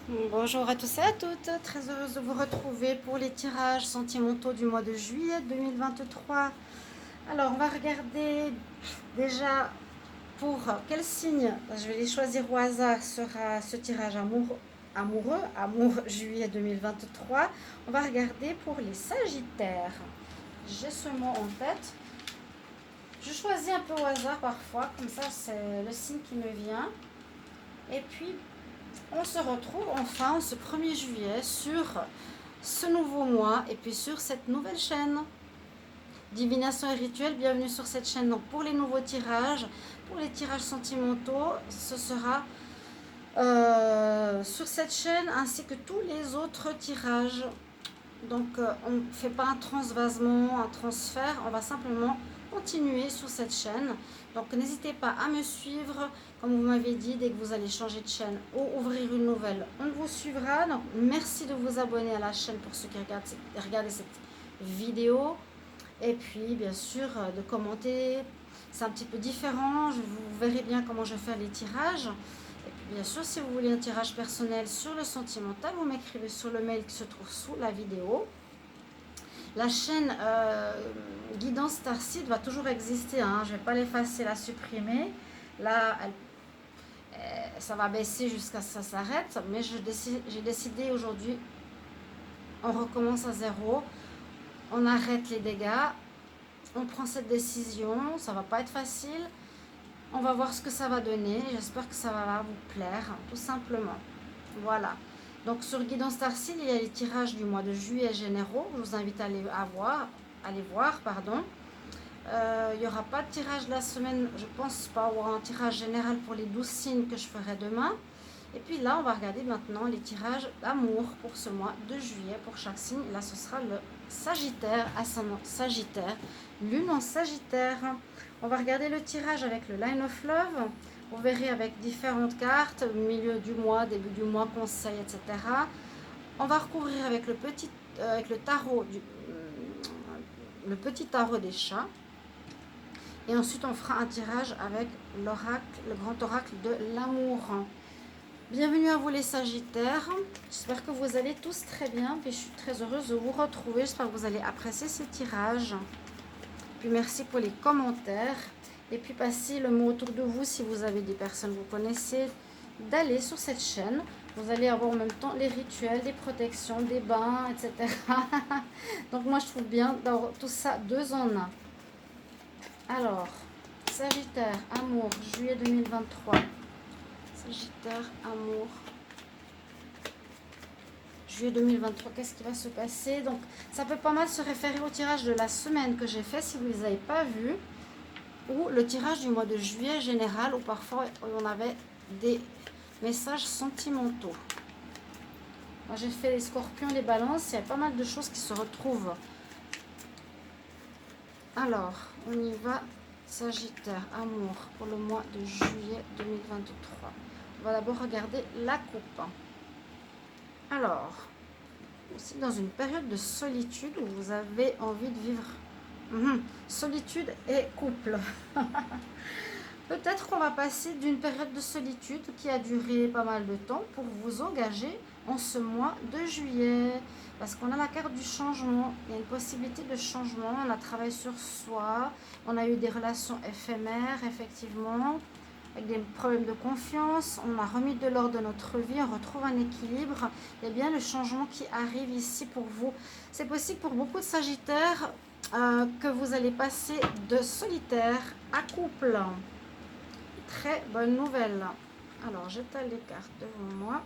Bonjour à tous et à toutes, très heureuse de vous retrouver pour les tirages sentimentaux du mois de juillet 2023. Alors on va regarder déjà pour quel signe, je vais les choisir au hasard, sera ce tirage amour juillet 2023. On va regarder pour les sagittaires. J'ai ce mot en tête. Je choisis un peu au hasard parfois, comme ça c'est le signe qui me vient. Et puis on se retrouve enfin ce 1er juillet sur ce nouveau mois et puis sur cette nouvelle chaîne. Divination et rituel, bienvenue sur cette chaîne. Donc pour les nouveaux tirages, pour les tirages sentimentaux, ce sera sur cette chaîne ainsi que tous les autres tirages. Donc on ne fait pas un transvasement, un transfert, on va simplement continuer sur cette chaîne. Donc n'hésitez pas à me suivre, comme vous m'avez dit, dès que vous allez changer de chaîne ou ouvrir une nouvelle, on vous suivra. Donc merci de vous abonner à la chaîne pour ceux qui regardent cette vidéo. Et puis bien sûr de commenter, c'est un petit peu différent, vous verrez bien comment je fais les tirages. Et puis bien sûr, si vous voulez un tirage personnel sur le sentimental, vous m'écrivez sur le mail qui se trouve sous la vidéo. La chaîne Guidance Starseed va toujours exister, hein. Je ne vais pas l'effacer, la supprimer. Là, ça va baisser jusqu'à ce que ça s'arrête. Mais j'ai décidé aujourd'hui, on recommence à zéro. On arrête les dégâts. On prend cette décision. Ça ne va pas être facile. On va voir ce que ça va donner. J'espère que ça va vous plaire, tout simplement. Voilà. Donc sur Guidance Starseed, il y a les tirages du mois de juillet généraux. Je vous invite à aller voir. Il n'y aura pas de tirage de la semaine, je pense pas. Il y aura un tirage général pour les 12 signes que je ferai demain. Et puis là, on va regarder maintenant les tirages d'amour pour ce mois de juillet pour chaque signe. Là, ce sera le Sagittaire, ascendant Sagittaire, Lune en Sagittaire. On va regarder le tirage avec le Line of Love. Vous verrez avec différentes cartes, milieu du mois, début du mois, conseil, etc. On va recouvrir avec le tarot le petit tarot des chats. Et ensuite, on fera un tirage avec l'oracle, le grand oracle de l'amour. Bienvenue à vous les Sagittaires. J'espère que vous allez tous très bien. Puis je suis très heureuse de vous retrouver. J'espère que vous allez apprécier ces tirages. Puis merci pour les commentaires. Et puis passez le mot autour de vous si vous avez des personnes que vous connaissez, d'aller sur cette chaîne. Vous allez avoir en même temps les rituels, des protections, des bains, etc. Donc moi je trouve bien d'avoir tout ça 2 en 1. Alors, Sagittaire, amour, juillet 2023. Sagittaire, amour, juillet 2023, qu'est-ce qui va se passer? Donc, ça peut pas mal se référer au tirage de la semaine que j'ai fait, si vous ne les avez pas vus, ou le tirage du mois de juillet général, où parfois on avait des messages sentimentaux. Moi, j'ai fait les scorpions, les balances, il y a pas mal de choses qui se retrouvent. Alors, on y va. Sagittaire, amour, pour le mois de juillet 2023. On va d'abord regarder la coupe. Alors, aussi dans une période de solitude où vous avez envie de vivre solitude et couple. Peut-être qu'on va passer d'une période de solitude qui a duré pas mal de temps pour vous engager en ce mois de juillet. Parce qu'on a la carte du changement. Il y a une possibilité de changement. On a travaillé sur soi. On a eu des relations éphémères, effectivement, avec des problèmes de confiance. On a remis de l'ordre dans notre vie. On retrouve un équilibre. Il y a bien le changement qui arrive ici pour vous. C'est possible pour beaucoup de Sagittaires que vous allez passer de solitaire à couple. Très bonne nouvelle. Alors, j'étale les cartes devant moi.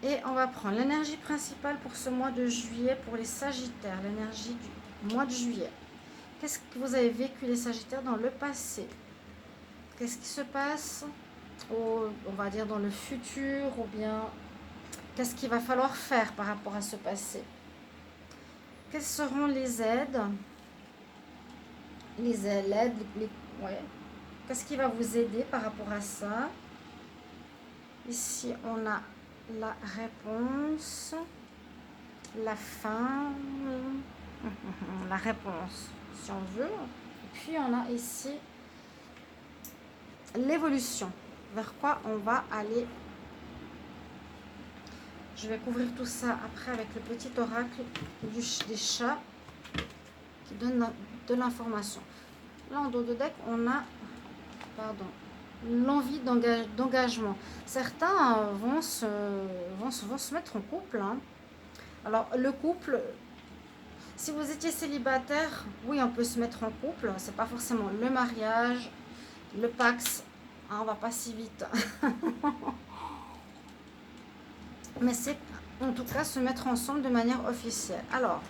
Et on va prendre l'énergie principale pour ce mois de juillet pour les Sagittaires. L'énergie du mois de juillet. Qu'est-ce que vous avez vécu les Sagittaires dans le passé? Qu'est-ce qui se passe, on va dire, dans le futur? Ou bien, qu'est-ce qu'il va falloir faire par rapport à ce passé? Quelles seront les aides? Ouais. Qu'est-ce qui va vous aider par rapport à ça? Ici, on a la réponse, la fin, la réponse, si on veut. Et puis, on a ici l'évolution. Vers quoi on va aller Je vais couvrir tout ça après avec le petit oracle des chats qui donne de l'information. Là, en dos de deck, on a l'envie d'engagement. Certains vont se mettre en couple. Hein. Alors, le couple, si vous étiez célibataire, oui, on peut se mettre en couple. C'est pas forcément le mariage, le Pax. Hein, on va pas si vite. Mais c'est en tout cas se mettre ensemble de manière officielle. Alors,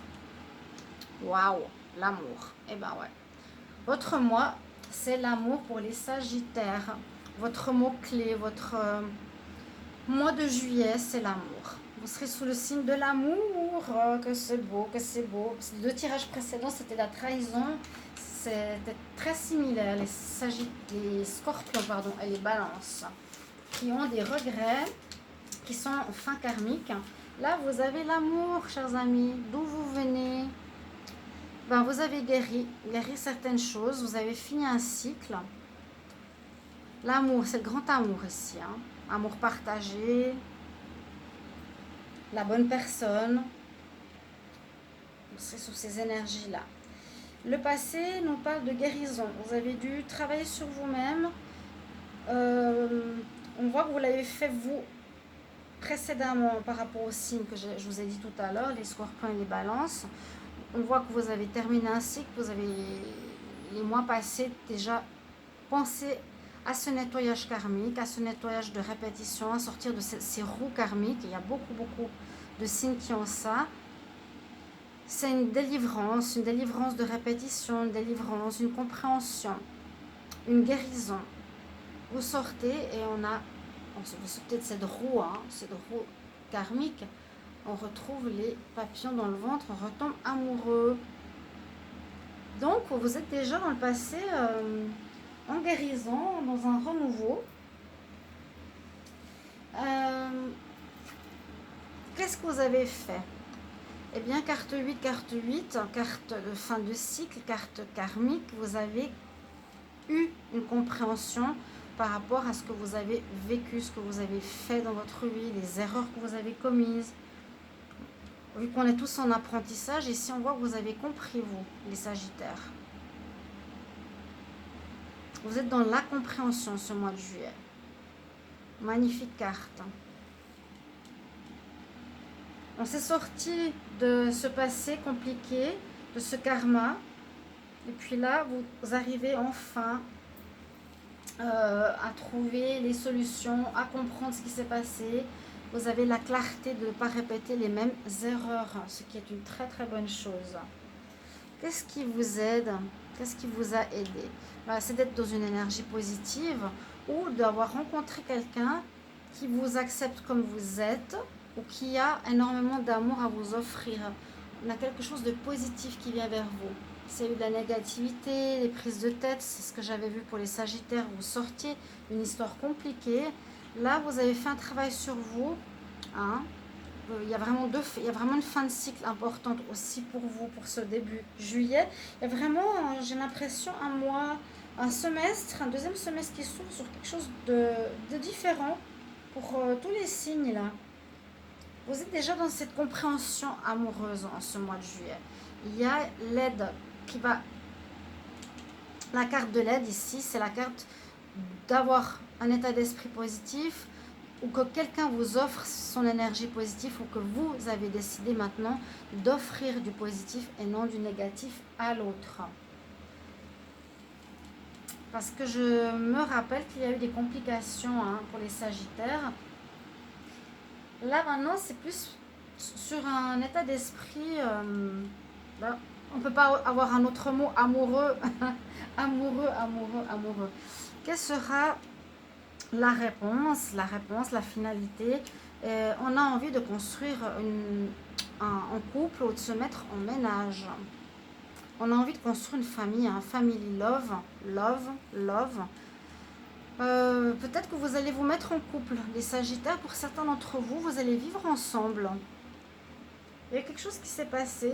waouh, l'amour. Eh ben ouais. Votre mois, c'est l'amour pour les Sagittaires. Votre mot-clé, votre mois de juillet, c'est l'amour. Vous serez sous le signe de l'amour. Que c'est beau, que c'est beau. Les deux tirages précédents, c'était la trahison. C'était très similaire. Les Scorpions, pardon, et les Balances, qui ont des regrets, qui sont en fin karmique. Là, vous avez l'amour, chers amis. D'où vous venez? Ben, vous avez guéri certaines choses. Vous avez fini un cycle. L'amour, c'est le grand amour ici. Hein. Amour partagé. La bonne personne. Vous serez sous ces énergies-là. Le passé nous parle de guérison. Vous avez dû travailler sur vous-même. On voit que vous l'avez fait vous précédemment par rapport aux signes que je vous ai dit tout à l'heure, les Scorpions et les Balances. On voit que vous avez terminé un cycle, vous avez les mois passés déjà pensé à ce nettoyage karmique, à ce nettoyage de répétition, à sortir de ces roues karmiques. Il y a beaucoup de signes qui ont ça. C'est une délivrance de répétition, une délivrance, une compréhension, une guérison. Vous sortez et vous sortez de cette roue karmique. On retrouve les papillons dans le ventre, on retombe amoureux. Donc, vous êtes déjà dans le passé en guérison, dans un renouveau. Qu'est-ce que vous avez fait? Eh bien, carte 8, carte de fin de cycle, carte karmique, vous avez eu une compréhension par rapport à ce que vous avez vécu, ce que vous avez fait dans votre vie, les erreurs que vous avez commises. Vu qu'on est tous en apprentissage, ici on voit que vous avez compris, vous, les Sagittaires. Vous êtes dans la compréhension ce mois de juillet. Magnifique carte. On s'est sorti de ce passé compliqué, de ce karma. Et puis là, vous arrivez enfin à trouver les solutions, à comprendre ce qui s'est passé. Vous avez la clarté de ne pas répéter les mêmes erreurs, ce qui est une très très bonne chose. Qu'est-ce qui vous aide? Qu'est-ce qui vous a aidé? C'est d'être dans une énergie positive ou d'avoir rencontré quelqu'un qui vous accepte comme vous êtes ou qui a énormément d'amour à vous offrir. On a quelque chose de positif qui vient vers vous. C'est eu de la négativité, des prises de tête, c'est ce que j'avais vu pour les Sagittaires. Vous sortiez d'une histoire compliquée. Là, vous avez fait un travail sur vous. Hein. Il y a vraiment une fin de cycle importante aussi pour vous, pour ce début juillet. Il y a vraiment, j'ai l'impression, un mois, un semestre, un deuxième semestre qui s'ouvre sur quelque chose de différent pour tous les signes là. Vous êtes déjà dans cette compréhension amoureuse en ce mois de juillet. Il y a l'aide qui va... La carte de l'aide ici, c'est la carte d'avoir un état d'esprit positif ou que quelqu'un vous offre son énergie positive ou que vous avez décidé maintenant d'offrir du positif et non du négatif à l'autre. Parce que je me rappelle qu'il y a eu des complications pour les Sagittaires. Là maintenant c'est plus sur un état d'esprit, on ne peut pas avoir un autre mot, amoureux, amoureux. Quelle sera la réponse, la finalité? On a envie de construire en couple ou de se mettre en ménage. On a envie de construire une famille, family love. Peut-être que vous allez vous mettre en couple, les Sagittaires. Pour certains d'entre vous, vous allez vivre ensemble. Il y a quelque chose qui s'est passé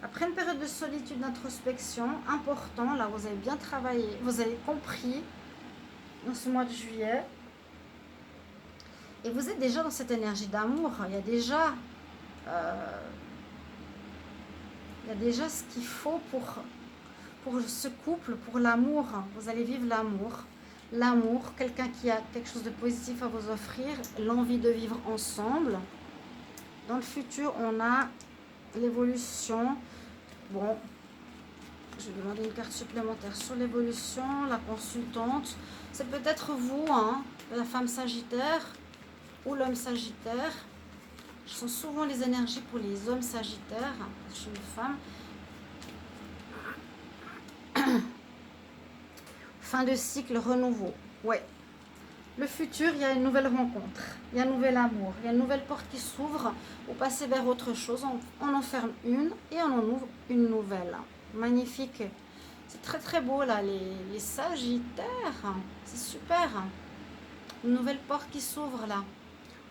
après une période de solitude, d'introspection important. Là, vous avez bien travaillé, vous avez compris dans ce mois de juillet. Et vous êtes déjà dans cette énergie d'amour. Il y a déjà ce qu'il faut pour ce couple, pour l'amour. Vous allez vivre l'amour. L'amour, quelqu'un qui a quelque chose de positif à vous offrir, l'envie de vivre ensemble. Dans le futur, on a l'évolution. Bon, je vais demander une carte supplémentaire sur l'évolution, la consultante. C'est peut-être vous, hein, la femme sagittaire ou l'homme sagittaire. Je sens souvent les énergies pour les hommes sagittaires. Je suis une femme. Fin de cycle, renouveau. Ouais. Le futur, il y a une nouvelle rencontre. Il y a un nouvel amour. Il y a une nouvelle porte qui s'ouvre. Vous passez vers autre chose. On en ferme une et on en ouvre une nouvelle. Magnifique. C'est très très beau là, les sagittaires. C'est super. Une nouvelle porte qui s'ouvre là.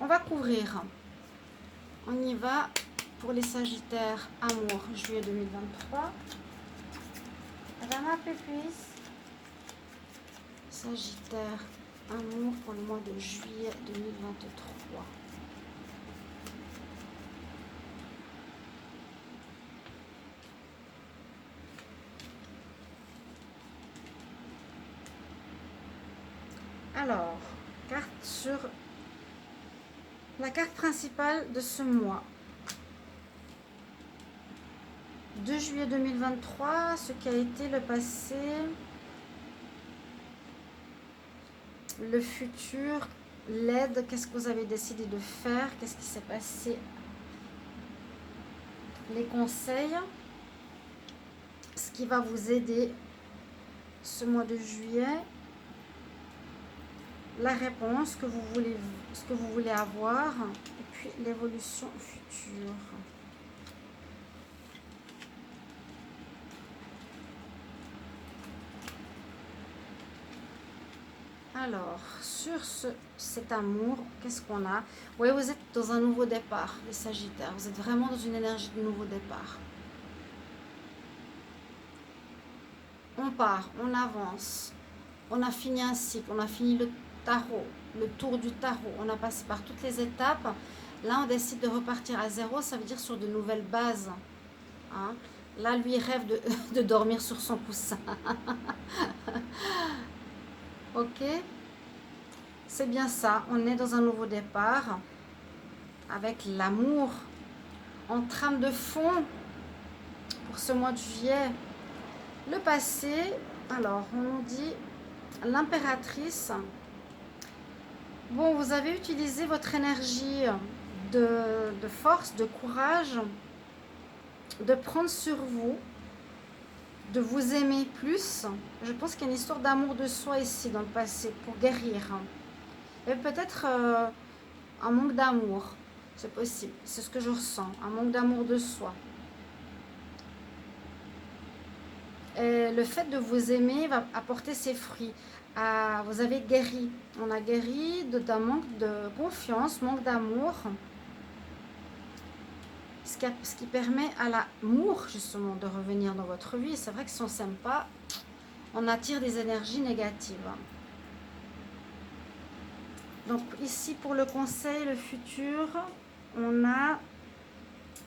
On va couvrir. On y va pour les sagittaires. Amour, juillet 2023. Madame Pépus. Sagittaire, amour pour le mois de juillet 2023. Alors, la carte principale de ce mois. 2 juillet 2023, ce qui a été le passé, le futur, l'aide, qu'est-ce que vous avez décidé de faire, qu'est-ce qui s'est passé, les conseils, ce qui va vous aider ce mois de juillet, la réponse que vous voulez, ce que vous voulez avoir, et puis l'évolution future. Alors, sur cet amour, qu'est-ce qu'on a? Oui, vous êtes dans un nouveau départ, les Sagittaires. Vous êtes vraiment dans une énergie de nouveau départ. On part, on avance. On a fini un cycle, on a fini le tarot, le tour du tarot. On a passé par toutes les étapes. Là, on décide de repartir à zéro. Ça veut dire sur de nouvelles bases. Hein? Là, lui, il rêve de dormir sur son coussin. Ok, c'est bien ça, on est dans un nouveau départ avec l'amour en trame de fond pour ce mois de juillet. Le passé, alors on nous dit l'impératrice. Bon, vous avez utilisé votre énergie de force, de courage, de prendre sur vous, de vous aimer plus. Je pense qu'il y a une histoire d'amour de soi ici dans le passé pour guérir. Et peut-être un manque d'amour, c'est possible, c'est ce que je ressens, un manque d'amour de soi. Et le fait de vous aimer va apporter ses fruits. Vous avez guéri, on a guéri d'un manque de confiance, manque d'amour. Ce qui permet à l'amour justement de revenir dans votre vie. C'est vrai que si on ne s'aime pas, on attire des énergies négatives. Donc ici pour le conseil, le futur, on a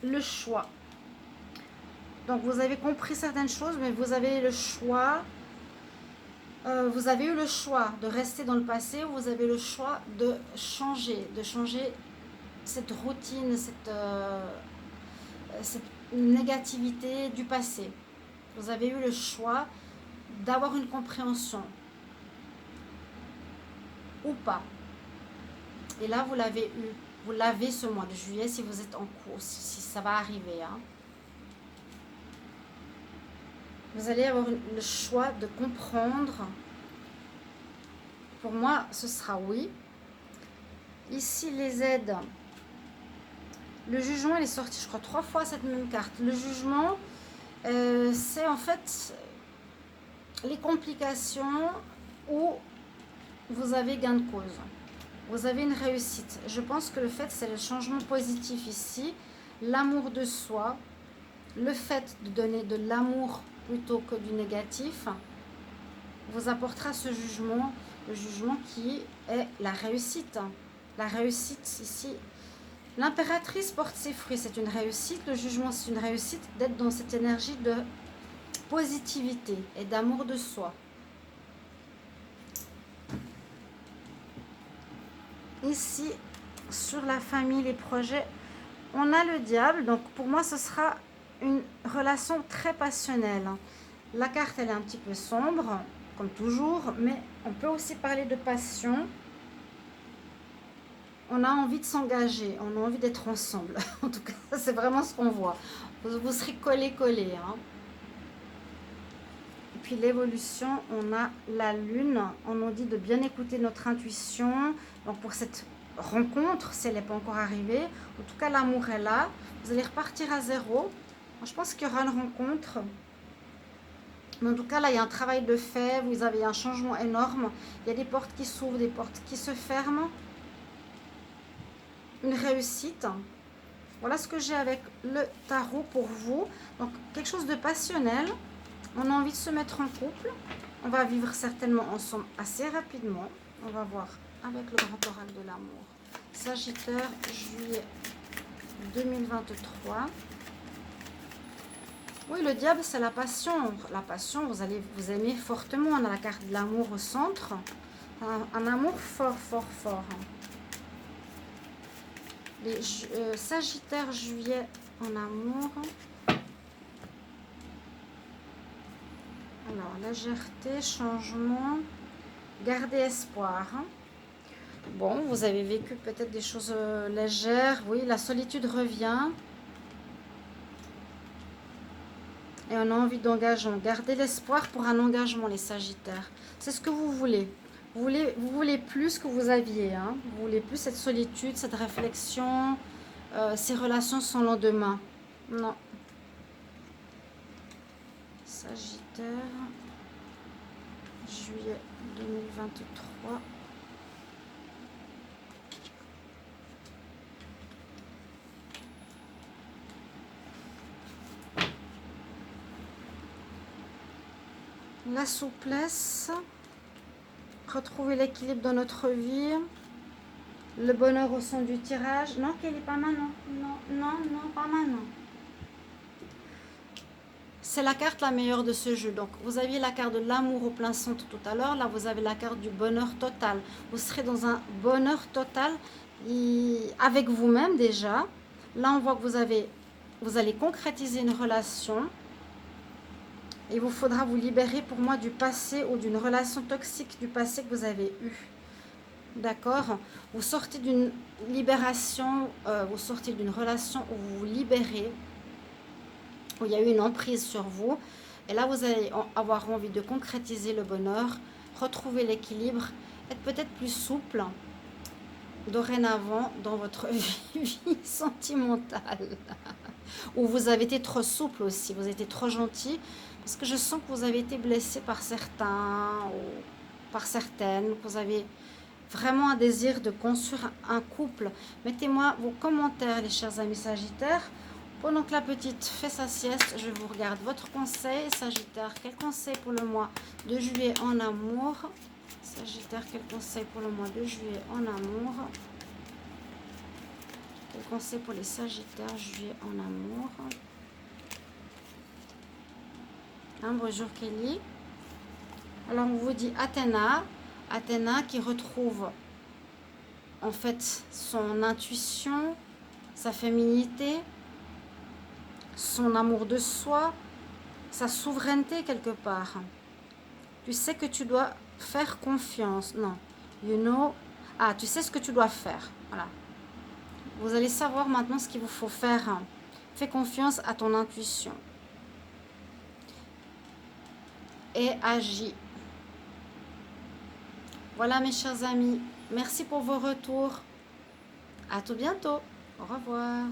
le choix. Donc vous avez compris certaines choses, mais vous avez le choix. Vous avez eu le choix de rester dans le passé, ou vous avez le choix de changer cette routine, cette négativité du passé. Vous avez eu le choix d'avoir une compréhension ou pas. Et là, vous l'avez eu. Vous l'avez ce mois de juillet si vous êtes en cours, si ça va arriver. Hein. Vous allez avoir le choix de comprendre. Pour moi, ce sera oui. Ici, les aides. Le jugement, il est sorti, je crois, 3 fois cette même carte. Le jugement, c'est en fait les complications où vous avez gain de cause. Vous avez une réussite. Je pense que le fait, c'est le changement positif ici. L'amour de soi. Le fait de donner de l'amour plutôt que du négatif vous apportera ce jugement. Le jugement qui est la réussite. La réussite ici. L'impératrice porte ses fruits, c'est une réussite. Le jugement, c'est une réussite d'être dans cette énergie de positivité et d'amour de soi. Ici, sur la famille, les projets, on a le diable. Donc, pour moi, ce sera une relation très passionnelle. La carte, elle est un petit peu sombre, comme toujours, mais on peut aussi parler de passion. On a envie de s'engager, on a envie d'être ensemble. En tout cas, c'est vraiment ce qu'on voit. Vous serez collés. Hein. Et puis l'évolution, on a la lune. On nous dit de bien écouter notre intuition. Donc pour cette rencontre, si elle n'est pas encore arrivée, en tout cas l'amour est là. Vous allez repartir à zéro. Je pense qu'il y aura une rencontre. Mais en tout cas, là, il y a un travail de fait. Vous avez un changement énorme. Il y a des portes qui s'ouvrent, des portes qui se ferment. Une réussite. Voilà ce que j'ai avec le tarot pour vous. Donc, quelque chose de passionnel. On a envie de se mettre en couple. On va vivre certainement ensemble assez rapidement. On va voir avec le grand oracle de l'amour. Sagittaire, juillet 2023. Oui, le diable, c'est la passion. La passion, vous allez vous aimer fortement. On a la carte de l'amour au centre. Un amour fort. Les Sagittaire, juillet en amour. Alors, légèreté, changement, garder espoir. Bon, vous avez vécu peut-être des choses légères. Oui, la solitude revient. Et on a envie d'engagement. Gardez l'espoir pour un engagement, les Sagittaires. C'est ce que vous voulez. Vous voulez plus que vous aviez. Hein. Vous voulez plus cette solitude, cette réflexion, ces relations sans lendemain. Non. Sagittaire, juillet 2023. La souplesse, retrouver l'équilibre dans notre vie, le bonheur au son du tirage. Non, qu'elle est pas maintenant. Non, pas maintenant. C'est la carte la meilleure de ce jeu. Donc, vous aviez la carte de l'amour au plein centre tout à l'heure. Là, vous avez la carte du bonheur total. Vous serez dans un bonheur total avec vous-même déjà. Là, on voit que vous allez concrétiser une relation. Il vous faudra vous libérer pour moi du passé ou d'une relation toxique du passé que vous avez eue. D'accord? Vous sortez d'une libération, vous sortez d'une relation où vous vous libérez, où il y a eu une emprise sur vous. Et là, vous allez avoir envie de concrétiser le bonheur, retrouver l'équilibre, être peut-être plus souple dorénavant dans votre vie sentimentale. Ou vous avez été trop souple aussi, vous avez été trop gentil. Parce que je sens que vous avez été blessé par certains ou par certaines, que vous avez vraiment un désir de construire un couple. Mettez-moi vos commentaires, les chers amis Sagittaires. Pendant que la petite fait sa sieste, je vous regarde votre conseil. Sagittaire, quel conseil pour le mois de juillet en amour? Sagittaire, quel conseil pour le mois de juillet en amour? Quel conseil pour les Sagittaires, juillet en amour? Bonjour Kelly. Alors on vous dit Athéna qui retrouve en fait son intuition, sa féminité, son amour de soi, sa souveraineté quelque part. Tu sais que tu dois faire confiance. Non, tu sais ce que tu dois faire. Voilà. Vous allez savoir maintenant ce qu'il vous faut faire. Fais confiance à ton intuition. Et agis. Voilà mes chers amis, merci pour vos retours. À tout bientôt. Au revoir.